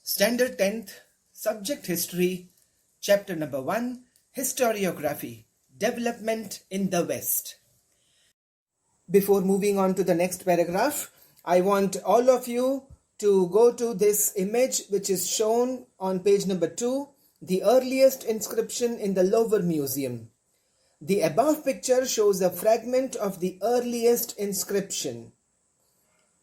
Standard 10th, Subject History, Chapter number 1, Historiography, Development in the West. Before moving on to the next paragraph, I want all of you to go to this image which is shown on page number 2, the earliest inscription in the Louvre Museum. The above picture shows a fragment of the earliest inscription.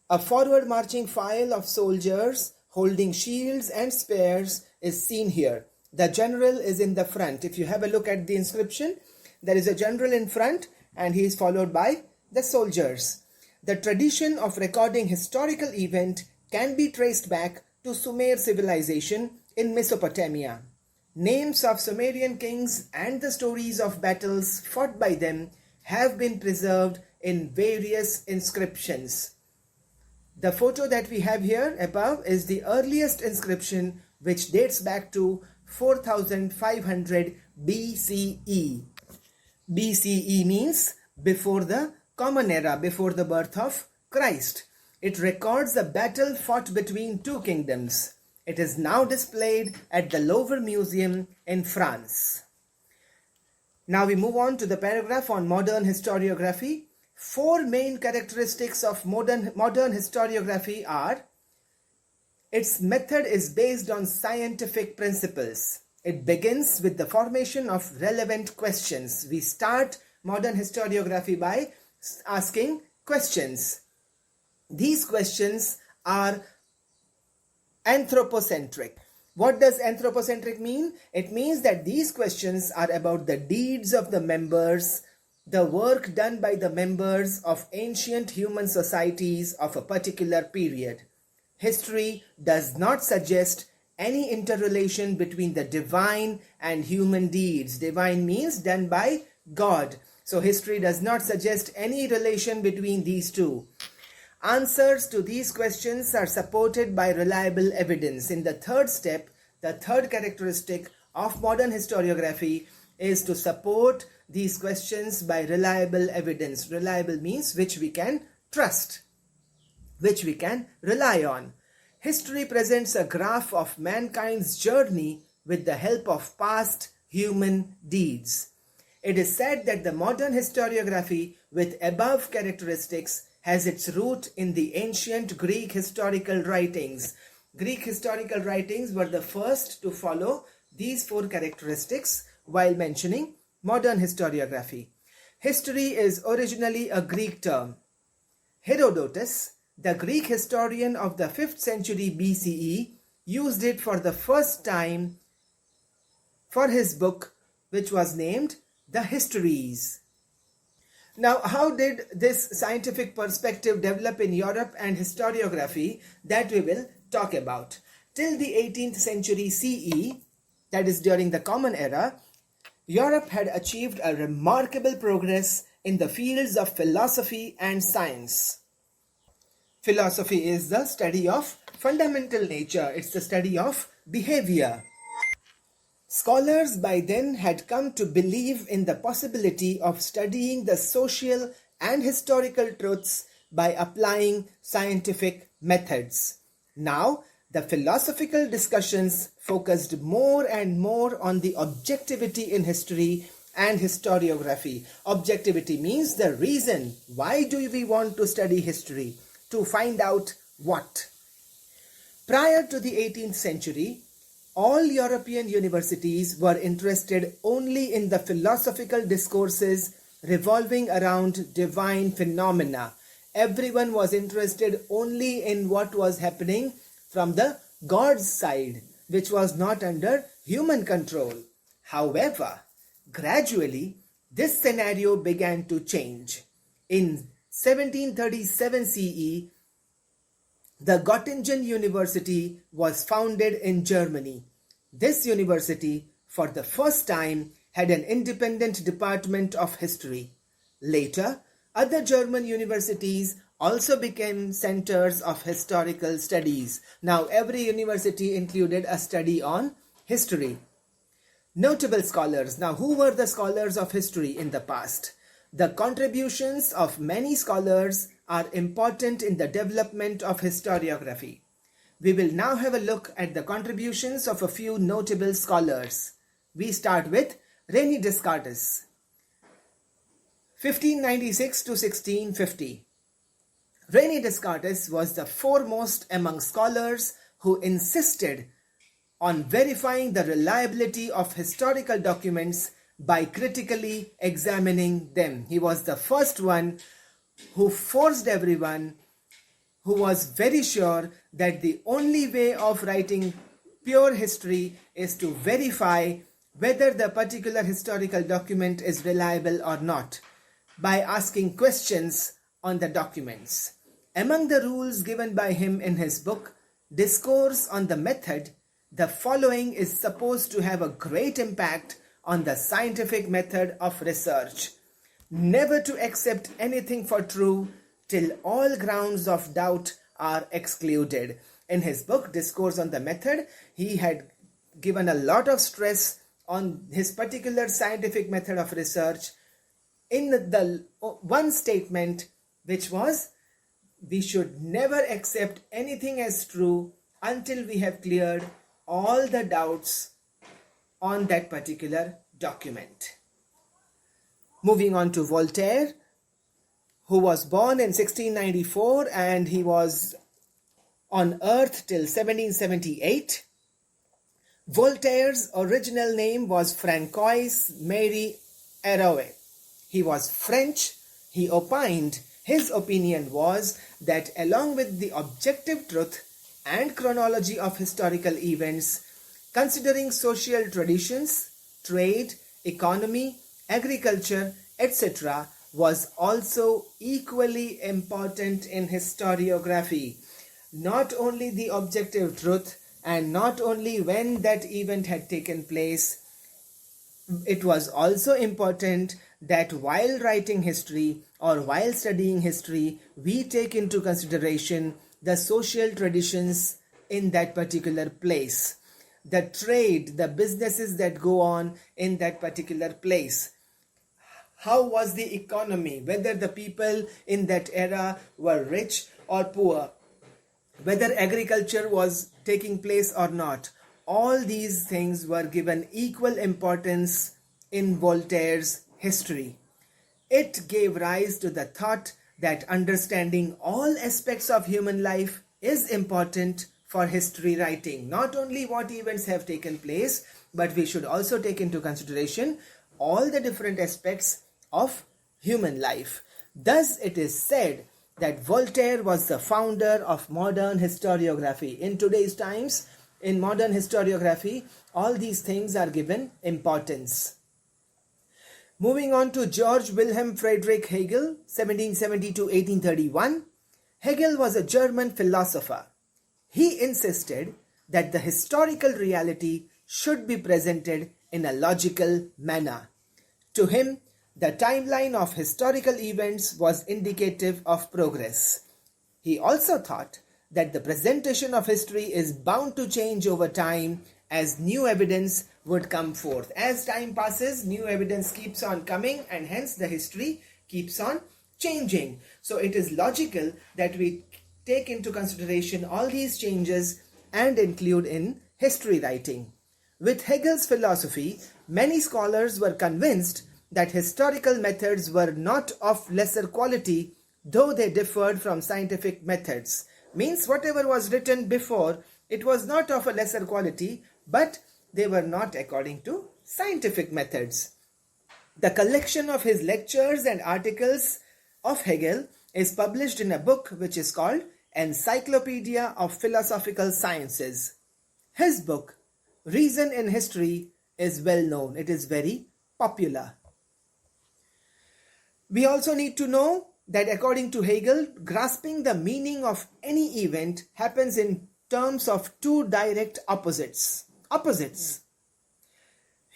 A forward marching file of soldiers holding shields and spears is seen here. The general is in the front. If you have a look at the inscription, there is a general in front and he is followed by the soldiers. The tradition of recording historical event can be traced back to Sumer civilization in Mesopotamia. Names of Sumerian kings and the stories of battles fought by them have been preserved in various inscriptions. The photo that we have here above is the earliest inscription which dates back to 4500 BCE. BCE means before the Common Era, before the birth of Christ. It records a battle fought between two kingdoms. It is now displayed at the Louvre Museum in France. Now we move on to the paragraph on modern historiography. Four main characteristics of modern historiography are: its method is based on scientific principles. It begins with the formation of relevant questions. We start modern historiography by asking questions. These questions are anthropocentric. What does anthropocentric mean? It means that these questions are about the deeds of the members, the work done by the members of ancient human societies of a particular period. History does not suggest any interrelation between the divine and human deeds. Divine means done by God. So history does not suggest any relation between these two. Answers to these questions are supported by reliable evidence. In the third step, the third characteristic of modern historiography is to support these questions by reliable evidence. Reliable means which we can trust, which we can rely on. History presents a graph of mankind's journey with the help of past human deeds. It is said that the modern historiography with above characteristics has its root in the ancient Greek historical writings. Greek historical writings were the first to follow these four characteristics while mentioning modern historiography. History is originally a Greek term. Herodotus, the Greek historian of the 5th century BCE, used it for the first time for his book, which was named The Histories. Now, how did this scientific perspective develop in Europe and historiography? That we will talk about. Till the 18th century CE, that is during the Common Era, Europe had achieved a remarkable progress in the fields of philosophy and science. Philosophy is the study of fundamental nature. It's the study of behavior. Scholars by then had come to believe in the possibility of studying the social and historical truths by applying scientific methods. Now, the philosophical discussions focused more and more on the objectivity in history and historiography. Objectivity means the reason. Why do we want to study history? To find out what? Prior to the 18th century, all European universities were interested only in the philosophical discourses revolving around divine phenomena. Everyone was interested only in what was happening from the God's side, which was not under human control. However, gradually, this scenario began to change. In 1737 CE, the Göttingen University was founded in Germany. This university, for the first time, had an independent department of history. Later, other German universities also became centers of historical studies. Now, every university included a study on history. Notable scholars. Now, who were the scholars of history in the past? The contributions of many scholars are important in the development of historiography. We will now have a look at the contributions of a few notable scholars. We start with René Descartes, 1596 to 1650. René Descartes was the foremost among scholars who insisted on verifying the reliability of historical documents by critically examining them. He was the first one who forced everyone, who was very sure that the only way of writing pure history is to verify whether the particular historical document is reliable or not by asking questions on the documents. Among the rules given by him in his book, Discourse on the Method, the following is supposed to have a great impact on the scientific method of research. Never to accept anything for true till all grounds of doubt are excluded. In his book, Discourse on the Method, he had given a lot of stress on his particular scientific method of research in the one statement, which was, we should never accept anything as true until we have cleared all the doubts on that particular document. Moving on to Voltaire, who was born in 1694 and he was on earth till 1778. Voltaire's original name was Francois Marie Arouet. He was French. He opined, his opinion was that along with the objective truth and chronology of historical events, considering social traditions, trade, economy, agriculture, etc., was also equally important in historiography. Not only the objective truth and not only when that event had taken place, it was also important that while writing history or while studying history, we take into consideration the social traditions in that particular place, the trade, the businesses that go on in that particular place. How was the economy, whether the people in that era were rich or poor, whether agriculture was taking place or not. All these things were given equal importance in Voltaire's history. It gave rise to the thought that understanding all aspects of human life is important for history writing. Not only what events have taken place, but we should also take into consideration all the different aspects of human life. Thus, it is said that Voltaire was the founder of modern historiography. In today's times, in modern historiography, all these things are given importance. Moving on to George Wilhelm Friedrich Hegel, 1770 to 1831. Hegel was a German philosopher. He insisted that the historical reality should be presented in a logical manner. To him, the timeline of historical events was indicative of progress. He also thought that the presentation of history is bound to change over time as new evidence would come forth. As time passes, new evidence keeps on coming and hence the history keeps on changing. So it is logical that we take into consideration all these changes and include in history writing. With Hegel's philosophy, many scholars were convinced that historical methods were not of lesser quality, though they differed from scientific methods. Means whatever was written before, it was not of a lesser quality, but they were not according to scientific methods. The collection of his lectures and articles of Hegel is published in a book which is called Encyclopedia of Philosophical Sciences. His book, Reason in History, is well known. It is very popular. We also need to know that according to Hegel, grasping the meaning of any event happens in terms of two direct opposites.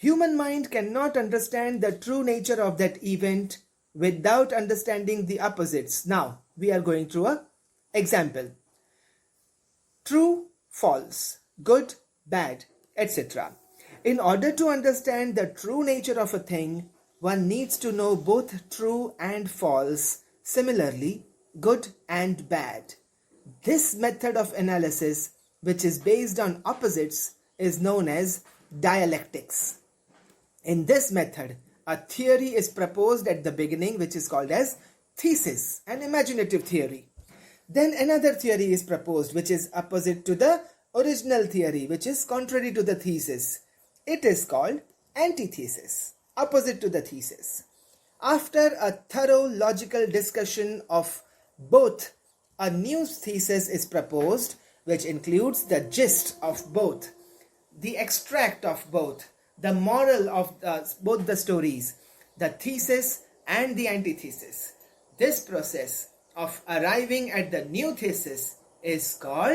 Human mind cannot understand the true nature of that event without understanding the opposites. Now, we are going through an example. True, false, good, bad, etc. In order to understand the true nature of a thing, one needs to know both true and false, similarly, good and bad. This method of analysis which is based on opposites, is known as dialectics. In this method, a theory is proposed at the beginning, which is called as thesis, an imaginative theory. Then another theory is proposed, which is opposite to the original theory, which is contrary to the thesis. It is called antithesis, opposite to the thesis. After a thorough logical discussion of both, a new thesis is proposed, which includes the gist of both, the extract of both, the moral of both the stories, the thesis and the antithesis. This process of arriving at the new thesis is called